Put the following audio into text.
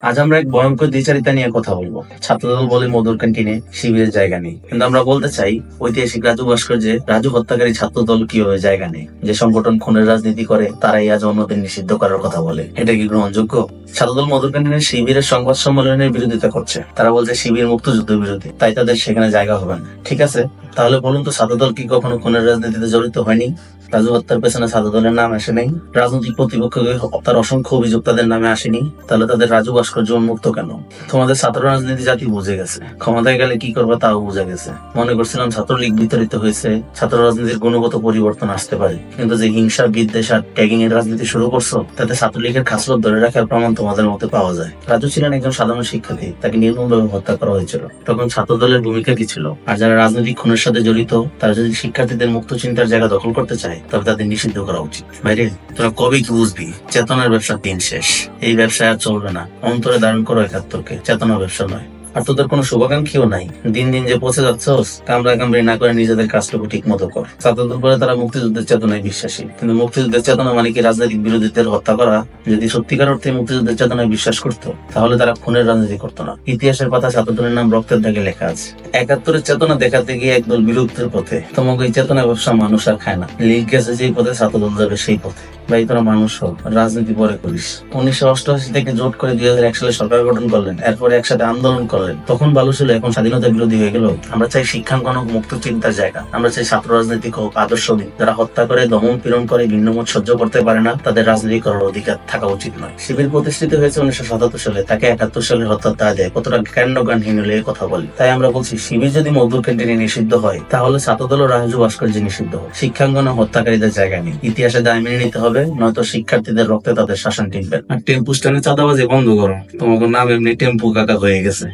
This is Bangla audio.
আজ আমরা এক ভয়ঙ্কর দ্বিচারিতা নিয়ে কথা বলবো। ছাত্রদল বলে মধুর ক্যান্টিনে শিবিরের জায়গা নেই, কিন্তু আমরা বলতে চাই ঐতিহাসিক রাজু ভাস্কর্যে রাজু হত্যাকারী ছাত্রদল কিভাবে জায়গা নেই। যে সংগঠন খুনের রাজনীতি করে তারাই আজ অন্যদের নিষিদ্ধ করার কথা বলে, এটা কি গ্রহণযোগ্য? ছাত্রদল মধুর ক্যান্টিনে শিবিরের সংবাদ সম্মেলনের বিরোধিতা করছে। তারা বলছে শিবির মুক্তিযুদ্ধ বিরোধী, তাই তাদের সেখানে জায়গা হবে না। ঠিক আছে, তাহলে বলুন তো ছাত্রদল কি কখনো খুনের রাজনীতিতে জড়িত হয়নি? রাজু হত্যার পেছনে ছাত্রদলের নাম আসে নাই? রাজনৈতিক প্রতিপক্ষকে হত্যার অসংখ্য অভিযোগ তাদের নামে আসেনি? তাহলে তাদের রাজু ভাস্কর্য উন্মুক্ত কেন? তোমাদের ছাত্র রাজনীতি জাতি বুঝে গেছে, ক্ষমতায় গেলে কি করবে তাও বুঝে গেছে। মনে করছিলাম ছাত্রলীগ বিতরিত হয়েছে, ছাত্র রাজনীতির গুণগত পরিবর্তন আসতে পারে, কিন্তু যে হিংসা, বিদ্বেষ আর ট্যাগিং এর রাজনীতি শুরু করছো, তাতে ছাত্রলীগের খাসলত ধরে রাখার প্রমাণ তোমাদের মধ্যে পাওয়া যায়। রাজু ছিলেন একজন সাধারণ শিক্ষার্থী, তাকে নির্মমভাবে হত্যা করা হয়েছিল। তখন ছাত্রদলের ভূমিকা কি ছিল? আর যারা রাজনৈতিক খুনের সাথে জড়িত, তারা যদি শিক্ষার্থীদের মুক্ত চিন্তার জায়গা দখল করতে চায়, তবে তাদের নিষিদ্ধ করা উচিত। বাইরে তোরা কবে কি বুঝবি চেতনার ব্যবসার দিন শেষ? এই ব্যবসায় আর চলবে না। অন্তরে ধারণ করো একাত্তরকে, চেতনা ব্যবসা নয়। আর তোদের কোনো শুভাকাঙ্ক্ষীও নাই। দিন দিন যে পৌঁছে যাচ্ছস, কামড়া কামড়ি না করে নিজেদের কাজটুকু ঠিক মতো কর। ছাত্রদের পরে তারা মুক্তিযুদ্ধের চেতনায় বিশ্বাসী, কিন্তু মুক্তিযুদ্ধের চেতনা মানে কি রাজনৈতিক বিরোধীদের হত্যা করা? যদি সত্যিকার অর্থে মুক্তিযুদ্ধের চেতনায় বিশ্বাস করতো, তাহলে তারা খুনের রাজনীতি করতো না। ইতিহাসের পাতা ছাত্রদলের নাম রক্তের দাগে লেখা আছে। একাত্তরের চেতনা দেখাতে গিয়ে একদল বিলুপ্তের পথে। তোমাকে এই চেতনা ব্যবসা মানুষ আর খায় না। লিগ গেছে যেই পথে, ছাত্রদল যাবে সেই পথে। ভাই তোরা মানুষ হোক, রাজনীতি পরে করিস। 1988 থেকে জোট করে 2001 সালে সরকার গঠন করলেন, এরপরে একসাথে আন্দোলন করলেন। তখন ভালো ছিল, এখন স্বাধীনতা বিরোধী হয়ে গেল। আমরা চাই শিক্ষাঙ্গন হোক মুক্ত চিন্তার জায়গা। আমরা চাই ছাত্র রাজনীতি হোক আদর্শহীন। যারা হত্যা করে, দমন পীড়ন করে, ভিন্নমত সহ্য করতে পারে না, তাদের রাজনীতি করার অধিকার থাকা উচিত নয়। শিবির প্রতিষ্ঠিত হয়েছে 1977 সালে, তাকে 71 সালের হত্যার দায় দেয়। কতটা জ্ঞানহীন হলে কথা বলি। তাই আমরা বলছি, শিবির যদি মধুর ক্যান্টিনে নিষিদ্ধ হয়, তাহলে ছাত্রদল ও রাজু ভাস্কর্য নিষিদ্ধ হোক। শিক্ষাঙ্গনে হত্যাকারীদের জায়গা নেই। ইতিহাসে দায় মেনে নিতে হবে, নয়তো শিক্ষার্থীদের রক্তে তাদের শাসন টিকবে। আর টেম্পু স্ট্যান্ডে চাঁদাবাজি বন্ধ করো, তোমাকে নাম এমনি টেম্পু কাকা হয়ে গেছে।